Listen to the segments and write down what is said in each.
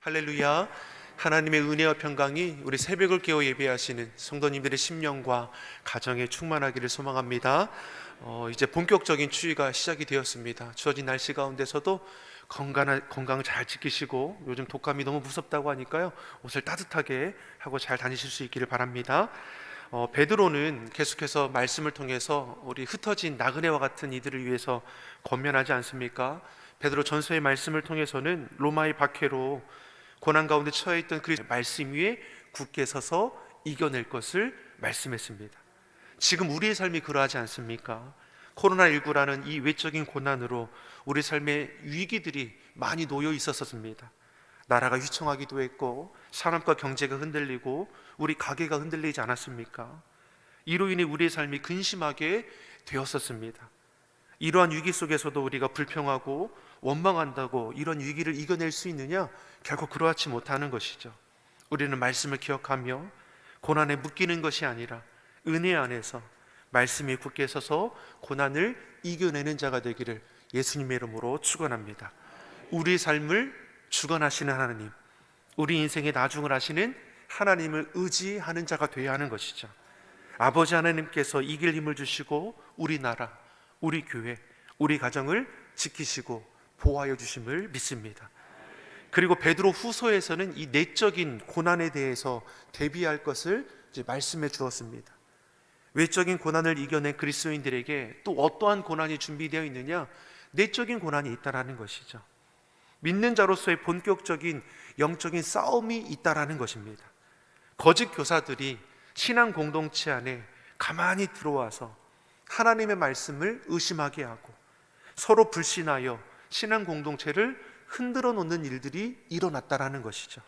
할렐루야. 하나님의 은혜와 평강이 우리 새벽을 깨워 예배하시는 성도님들의 심령과 가정에 충만하기를 소망합니다. 이제 본격적인 추위가 시작이 되었습니다. 추워진 날씨 가운데서도 건강을 잘 지키시고, 요즘 독감이 너무 무섭다고 하니까요, 옷을 따뜻하게 하고 잘 다니실 수 있기를 바랍니다. 베드로는 계속해서 말씀을 통해서 우리 흩어진 나그네와 같은 이들을 위해서 권면하지 않습니까? 베드로 전서의 말씀을 통해서는 로마의 박해로 고난 가운데 처해 있던 그 말씀 위에 굳게 서서 이겨낼 것을 말씀했습니다. 지금 우리의 삶이 그러하지 않습니까? 코로나19라는 이 외적인 고난으로 우리 삶의 위기들이 많이 놓여 있었습니다. 나라가 휘청하기도 했고, 산업과 경제가 흔들리고, 우리 가게가 흔들리지 않았습니까? 이로 인해 우리의 삶이 근심하게 되었었습니다. 이러한 위기 속에서도 우리가 불평하고 원망한다고 이런 위기를 이겨낼 수 있느냐? 결코 그러하지 못하는 것이죠. 우리는 말씀을 기억하며 고난에 묶이는 것이 아니라 은혜 안에서 말씀에 굳게 서서 고난을 이겨내는 자가 되기를 예수님의 이름으로 축원합니다. 우리 삶을 주관하시는 하나님, 우리 인생의 나중을 하시는 하나님을 의지하는 자가 되어야 하는 것이죠. 아버지 하나님께서 이길 힘을 주시고 우리 나라, 우리 교회, 우리 가정을 지키시고 보호하여 주심을 믿습니다. 그리고 베드로 후서에서는 이 내적인 고난에 대해서 대비할 것을 이제 말씀해 주었습니다. 외적인 고난을 이겨낸 그리스도인들에게 또 어떠한 고난이 준비되어 있느냐? 내적인 고난이 있다라는 것이죠. 믿는 자로서의 본격적인 영적인 싸움이 있다라는 것입니다. 거짓 교사들이 신앙 공동체 안에 가만히 들어와서 하나님의 말씀을 의심하게 하고 서로 불신하여 신앙 공동체를 흔들어 놓는 일들이 일어났다라는 것이죠.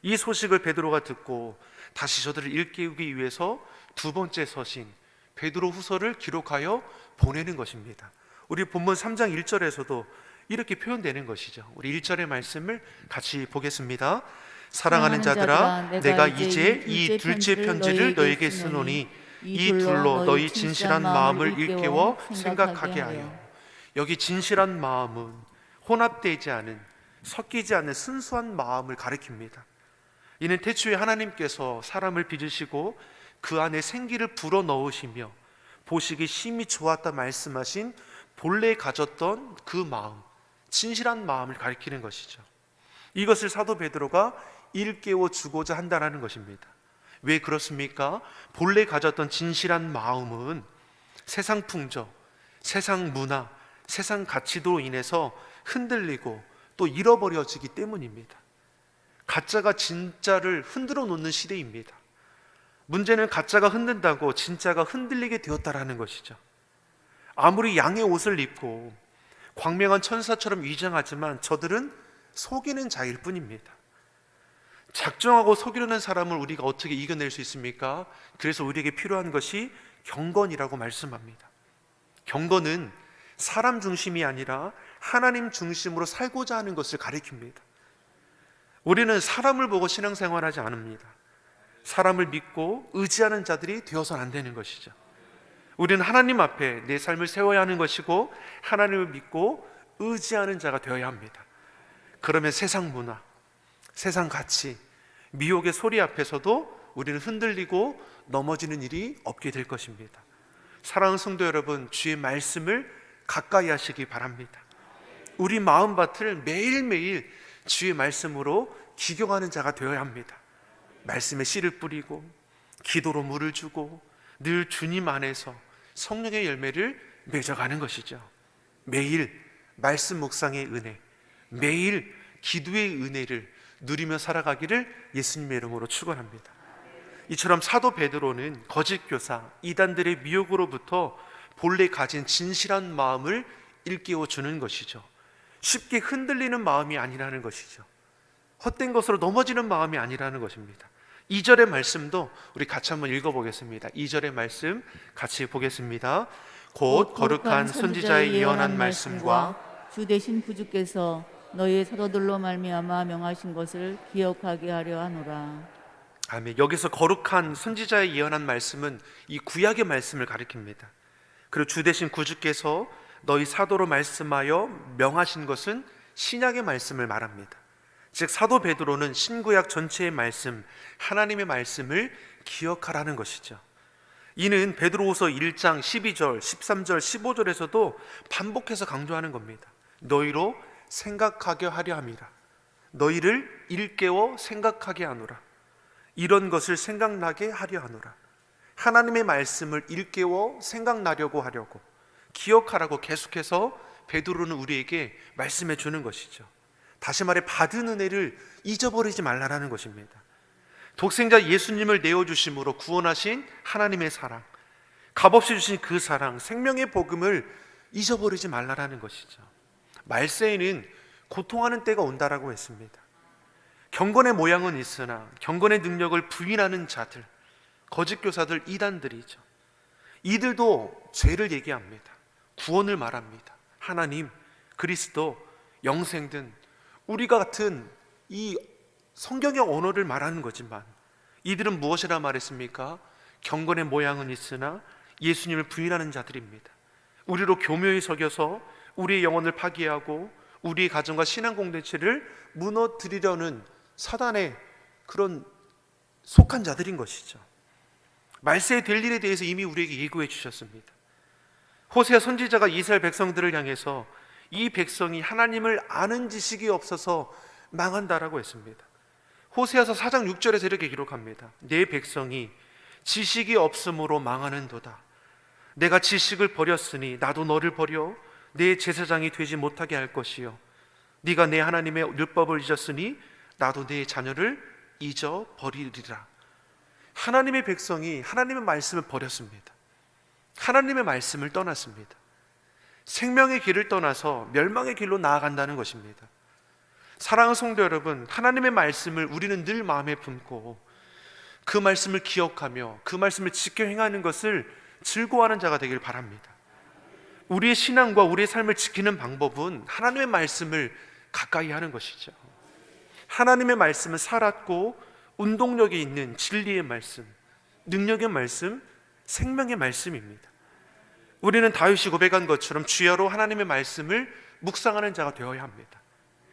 이 소식을 베드로가 듣고 다시 저들을 일깨우기 위해서 두 번째 서신 베드로 후서를 기록하여 보내는 것입니다. 우리 본문 3장 1절에서도 이렇게 표현되는 것이죠. 우리 1절의 말씀을 같이 보겠습니다. 사랑하는 자들아, 내가 이제 이 둘째 편지를 너에게 쓰노니 이 둘로 너희 진실한 마음을 일깨워 생각하게 하여. 여기 진실한 마음은 혼합되지 않은, 섞이지 않는 순수한 마음을 가리킵니다. 이는 태초에 하나님께서 사람을 빚으시고 그 안에 생기를 불어넣으시며 보시기 심히 좋았다 말씀하신 본래 가졌던 그 마음, 진실한 마음을 가리키는 것이죠. 이것을 사도 베드로가 일깨워 주고자 한다는 것입니다. 왜 그렇습니까? 본래 가졌던 진실한 마음은 세상 풍조, 세상 문화, 세상 가치로 인해서 흔들리고 또 잃어버려지기 때문입니다. 가짜가 진짜를 흔들어 놓는 시대입니다. 문제는 가짜가 흔든다고 진짜가 흔들리게 되었다라는 것이죠. 아무리 양의 옷을 입고 광명한 천사처럼 위장하지만 저들은 속이는 자일 뿐입니다. 작정하고 속이려는 사람을 우리가 어떻게 이겨낼 수 있습니까? 그래서 우리에게 필요한 것이 경건이라고 말씀합니다. 경건은 사람 중심이 아니라 하나님 중심으로 살고자 하는 것을 가리킵니다. 우리는 사람을 보고 신앙생활하지 않습니다. 사람을 믿고 의지하는 자들이 되어서는 안 되는 것이죠. 우리는 하나님 앞에 내 삶을 세워야 하는 것이고 하나님을 믿고 의지하는 자가 되어야 합니다. 그러면 세상 문화, 세상 가치, 미혹의 소리 앞에서도 우리는 흔들리고 넘어지는 일이 없게 될 것입니다. 사랑하는 성도 여러분, 주의 말씀을 가까이 하시기 바랍니다. 우리 마음밭을 매일매일 주의 말씀으로 기경하는 자가 되어야 합니다. 말씀에 씨를 뿌리고 기도로 물을 주고 늘 주님 안에서 성령의 열매를 맺어가는 것이죠. 매일 말씀 묵상의 은혜, 매일 기도의 은혜를 누리며 살아가기를 예수님의 이름으로 축원합니다. 이처럼 사도 베드로는 거짓 교사, 이단들의 미혹으로부터 본래 가진 진실한 마음을 일깨워 주는 것이죠. 쉽게 흔들리는 마음이 아니라는 것이죠. 헛된 것으로 넘어지는 마음이 아니라는 것입니다. 2절의 말씀도 우리 같이 한번 읽어보겠습니다. 2절의 말씀 같이 보겠습니다. 곧 거룩한 선지자의 예언한 말씀과 주 되신 구주께서 너희의 사도들로 말미암아 명하신 것을 기억하게 하려 하노라. 아멘. 여기서 거룩한 선지자의 예언한 말씀은 이 구약의 말씀을 가리킵니다. 그리고 주 되신 구주께서 너희 사도로 말씀하여 명하신 것은 신약의 말씀을 말합니다. 즉 사도 베드로는 신구약 전체의 말씀, 하나님의 말씀을 기억하라는 것이죠. 이는 베드로후서 1장 12절, 13절, 15절에서도 반복해서 강조하는 겁니다. 너희로 생각하게 하려 함이라. 너희를 일깨워 생각하게 하노라. 이런 것을 생각나게 하려 하노라. 하나님의 말씀을 일깨워 생각나려고 하려고, 기억하라고 계속해서 베드로는 우리에게 말씀해 주는 것이죠. 다시 말해 받은 은혜를 잊어버리지 말라라는 것입니다. 독생자 예수님을 내어주심으로 구원하신 하나님의 사랑, 값없이 주신 그 사랑, 생명의 복음을 잊어버리지 말라라는 것이죠. 말세에는 고통하는 때가 온다라고 했습니다. 경건의 모양은 있으나 경건의 능력을 부인하는 자들, 거짓 교사들, 이단들이죠. 이들도 죄를 얘기합니다. 구원을 말합니다. 하나님, 그리스도, 영생 등 우리가 같은 이 성경의 언어를 말하는 거지만 이들은 무엇이라 말했습니까? 경건의 모양은 있으나 예수님을 부인하는 자들입니다. 우리로 교묘히 속여서 우리의 영혼을 파괴하고 우리의 가정과 신앙 공동체를 무너뜨리려는 사단의 그런 속한 자들인 것이죠. 말세에 될 일에 대해서 이미 우리에게 예고해 주셨습니다. 호세아 선지자가 이스라엘 백성들을 향해서 이 백성이 하나님을 아는 지식이 없어서 망한다라고 했습니다. 호세아서 4장 6절에서 이렇게 기록합니다. 내 백성이 지식이 없으므로 망하는도다. 내가 지식을 버렸으니 나도 너를 버려 내 제사장이 되지 못하게 할 것이요 네가 내 하나님의 율법을 잊었으니 나도 내 자녀를 잊어버리리라. 하나님의 백성이 하나님의 말씀을 버렸습니다. 하나님의 말씀을 떠났습니다. 생명의 길을 떠나서 멸망의 길로 나아간다는 것입니다. 사랑하는 성도 여러분, 하나님의 말씀을 우리는 늘 마음에 품고 그 말씀을 기억하며 그 말씀을 지켜 행하는 것을 즐거워하는 자가 되길 바랍니다. 우리의 신앙과 우리의 삶을 지키는 방법은 하나님의 말씀을 가까이 하는 것이죠. 하나님의 말씀은 살았고 운동력이 있는 진리의 말씀, 능력의 말씀, 생명의 말씀입니다. 우리는 다윗이 고백한 것처럼 주야로 하나님의 말씀을 묵상하는 자가 되어야 합니다.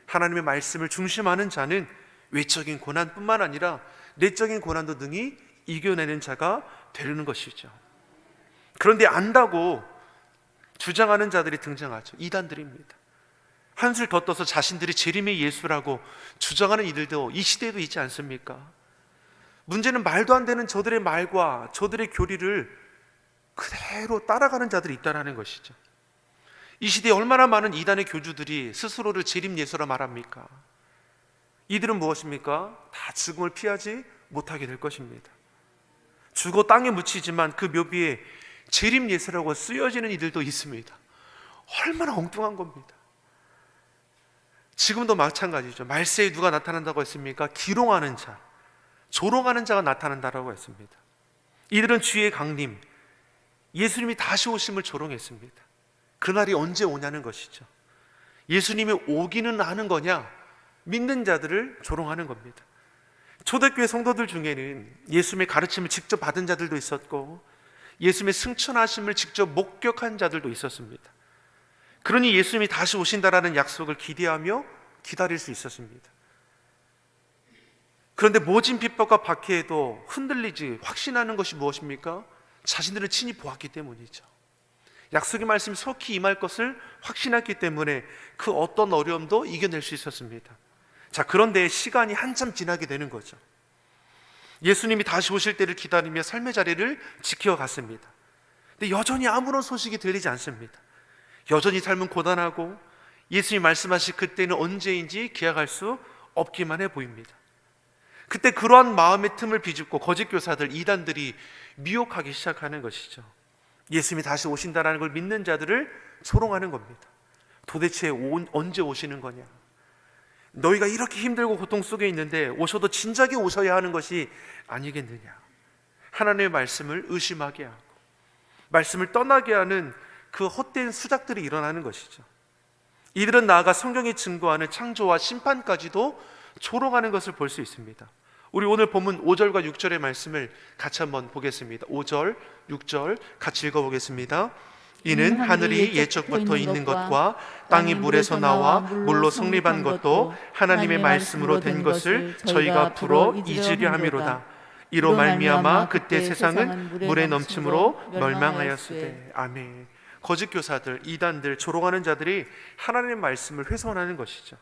하나님의 말씀을 중심하는 자는 외적인 고난뿐만 아니라 내적인 고난도 능히 이겨내는 자가 되는 것이죠. 그런데 안다고 주장하는 자들이 등장하죠. 이단들입니다. 한술 더 떠서 자신들이 재림의 예수라고 주장하는 이들도 이 시대에도 있지 않습니까? 문제는 말도 안 되는 저들의 말과 저들의 교리를 그대로 따라가는 자들이 있다는 것이죠. 이 시대에 얼마나 많은 이단의 교주들이 스스로를 재림 예수라 말합니까? 이들은 무엇입니까? 다 죽음을 피하지 못하게 될 것입니다. 죽어 땅에 묻히지만 그 묘비에 재림 예수라고 쓰여지는 이들도 있습니다. 얼마나 엉뚱한 겁니다. 지금도 마찬가지죠. 말세에 누가 나타난다고 했습니까? 기롱하는 자, 조롱하는 자가 나타난다라고 했습니다. 이들은 주의 강림, 예수님이 다시 오심을 조롱했습니다. 그날이 언제 오냐는 것이죠. 예수님이 오기는 하는 거냐? 믿는 자들을 조롱하는 겁니다. 초대교회 성도들 중에는 예수님의 가르침을 직접 받은 자들도 있었고 예수님의 승천하심을 직접 목격한 자들도 있었습니다. 그러니 예수님이 다시 오신다라는 약속을 기대하며 기다릴 수 있었습니다. 그런데 모진 핍박과 박해에도 흔들리지 확신하는 것이 무엇입니까? 자신들을 친히 보았기 때문이죠. 약속의 말씀이 속히 임할 것을 확신했기 때문에 그 어떤 어려움도 이겨낼 수 있었습니다. 자, 그런데 시간이 한참 지나게 되는 거죠. 예수님이 다시 오실 때를 기다리며 삶의 자리를 지켜갔습니다. 근데 여전히 아무런 소식이 들리지 않습니다. 여전히 삶은 고단하고 예수님이 말씀하신 그때는 언제인지 기약할 수 없기만 해 보입니다. 그때 그러한 마음의 틈을 비집고 거짓 교사들, 이단들이 미혹하기 시작하는 것이죠. 예수님이 다시 오신다는 걸 믿는 자들을 조롱하는 겁니다. 도대체 언제 오시는 거냐? 너희가 이렇게 힘들고 고통 속에 있는데 오셔도 진작에 오셔야 하는 것이 아니겠느냐? 하나님의 말씀을 의심하게 하고 말씀을 떠나게 하는 그 헛된 수작들이 일어나는 것이죠. 이들은 나아가 성경이 증거하는 창조와 심판까지도 조롱하는 것을 볼 수 있습니다. 우리 오늘 본문 5절과 6절의 말씀을 같이 한번 보겠습니다. 5절, 6절 같이 읽어보겠습니다. 이는 하늘이 예적부터 있는 것과 땅이 물에서 나와 물로 성립한 것도 하나님의 말씀으로 된 것을 저희가 풀어 잊으려 함이로다. 이로 말미암아 그때 세상은 물에 넘침으로 멸망하였으되. 아멘. 거짓 교사들, 이단들, 조롱하는 자들이 하나님의 말씀을 훼손하는 것이죠.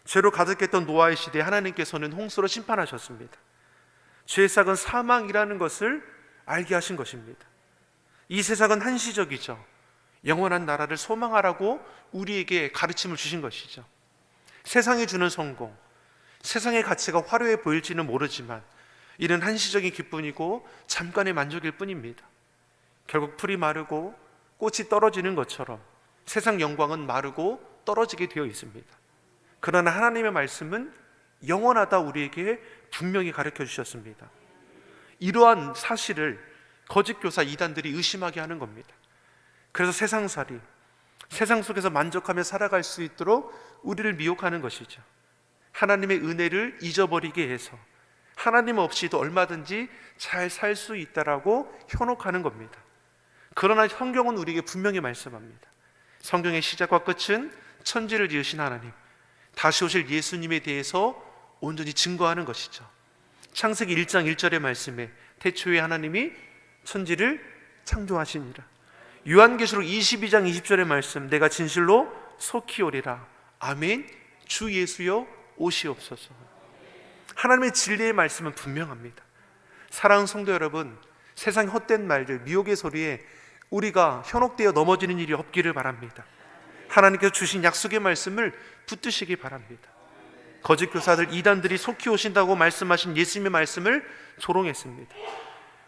죄로 가득했던 노아의 시대에 하나님께서는 홍수로 심판하셨습니다. 죄의 싹은 사망이라는 것을 알게 하신 것입니다. 이 세상은 한시적이죠. 영원한 나라를 소망하라고 우리에게 가르침을 주신 것이죠. 세상이 주는 성공, 세상의 가치가 화려해 보일지는 모르지만 이는 한시적인 기쁨이고 잠깐의 만족일 뿐입니다. 결국 풀이 마르고 꽃이 떨어지는 것처럼 세상 영광은 마르고 떨어지게 되어 있습니다. 그러나 하나님의 말씀은 영원하다 우리에게 분명히 가르쳐 주셨습니다. 이러한 사실을 거짓 교사 이단들이 의심하게 하는 겁니다. 그래서 세상살이, 세상 속에서 만족하며 살아갈 수 있도록 우리를 미혹하는 것이죠. 하나님의 은혜를 잊어버리게 해서 하나님 없이도 얼마든지 잘 살 수 있다라고 현혹하는 겁니다. 그러나 성경은 우리에게 분명히 말씀합니다. 성경의 시작과 끝은 천지를 지으신 하나님, 다시 오실 예수님에 대해서 온전히 증거하는 것이죠. 창세기 1장 1절의 말씀에 태초에 하나님이 천지를 창조하시니라. 요한계시록 22장 20절의 말씀, 내가 진실로 속히 오리라. 아멘. 주 예수여 오시옵소서. 하나님의 진리의 말씀은 분명합니다. 사랑하는 성도 여러분, 세상의 헛된 말들, 미혹의 소리에 우리가 현혹되어 넘어지는 일이 없기를 바랍니다. 하나님께서 주신 약속의 말씀을 붙드시기 바랍니다. 거짓 교사들, 이단들이 속히 오신다고 말씀하신 예수님의 말씀을 조롱했습니다.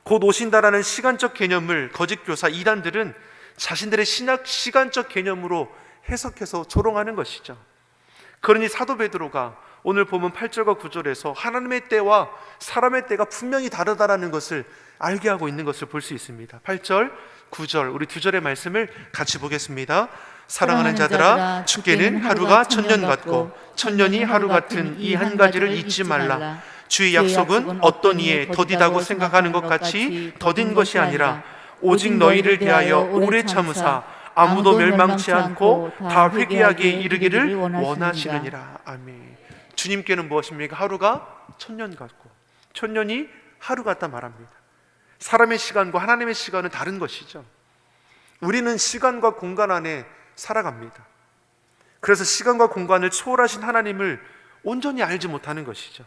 곧 오신다라는 시간적 개념을 거짓 교사, 이단들은 자신들의 신학 시간적 개념으로 해석해서 조롱하는 것이죠. 그러니 사도 베드로가 오늘 보면 8절과 9절에서 하나님의 때와 사람의 때가 분명히 다르다라는 것을 알게 하고 있는 것을 볼 수 있습니다. 8절, 9절 우리 두 절의 말씀을 같이 보겠습니다. 사랑하는 자들아, 주께는 하루가 천년 같고 천년이 하루 같은 이 한 가지를 잊지 말라. 주의 약속은 어떤 이에 더디다고 생각하는 것 같이 더딘 것이 아니라 오직 너희를 대하여 오래 참으사 아무도 멸망치 않고 다 회개하게 이르기를 원하시느니라. 아멘. 주님께는 무엇입니까? 하루가 천년 같고 천년이 하루 같다 말합니다. 사람의 시간과 하나님의 시간은 다른 것이죠. 우리는 시간과 공간 안에 살아갑니다. 그래서 시간과 공간을 초월하신 하나님을 온전히 알지 못하는 것이죠.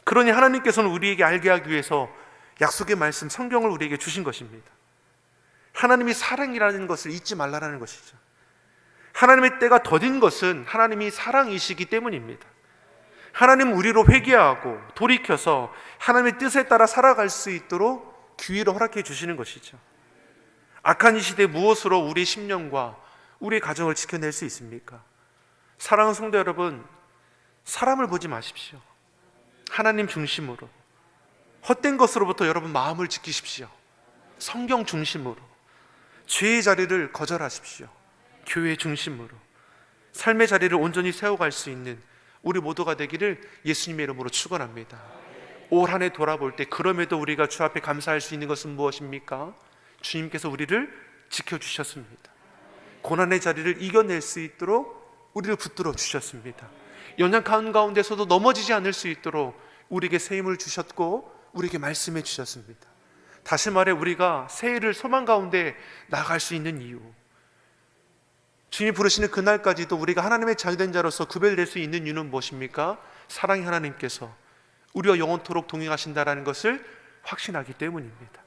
그러니 하나님께서는 우리에게 알게 하기 위해서 약속의 말씀 성경을 우리에게 주신 것입니다. 하나님이 사랑이라는 것을 잊지 말라는 것이죠. 하나님의 때가 더딘 것은 하나님이 사랑이시기 때문입니다. 하나님은 우리로 회개하고 돌이켜서 하나님의 뜻에 따라 살아갈 수 있도록 기회를 허락해 주시는 것이죠. 악한 이 시대에 무엇으로 우리의 심령과 우리의 가정을 지켜낼 수 있습니까? 사랑하는 성도 여러분, 사람을 보지 마십시오. 하나님 중심으로, 헛된 것으로부터 여러분 마음을 지키십시오. 성경 중심으로, 죄의 자리를 거절하십시오. 교회 중심으로 삶의 자리를 온전히 세워갈 수 있는 우리 모두가 되기를 예수님의 이름으로 축원합니다. 올 한 해 돌아볼 때 그럼에도 우리가 주 앞에 감사할 수 있는 것은 무엇입니까? 주님께서 우리를 지켜주셨습니다. 고난의 자리를 이겨낼 수 있도록 우리를 붙들어 주셨습니다. 연약한 가운데서도 넘어지지 않을 수 있도록 우리에게 새 힘을 주셨고 우리에게 말씀해 주셨습니다. 다시 말해 우리가 새해를 소망 가운데 나아갈 수 있는 이유, 주님 부르시는 그날까지도 우리가 하나님의 자유된 자로서 구별될 수 있는 이유는 무엇입니까? 사랑의 하나님께서 우리와 영원토록 동행하신다라는 것을 확신하기 때문입니다.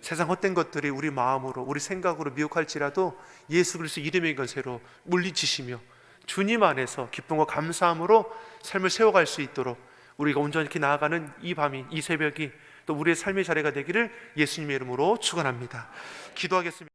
세상 헛된 것들이 우리 마음으로 우리 생각으로 미혹할지라도 예수 그리스도 이름의 권세로 물리치시며 주님 안에서 기쁨과 감사함으로 삶을 세워갈 수 있도록 우리가 온전히 이렇게 나아가는 이 밤이, 이 새벽이 또 우리의 삶의 자리가 되기를 예수님의 이름으로 축원합니다. 기도하겠습니다.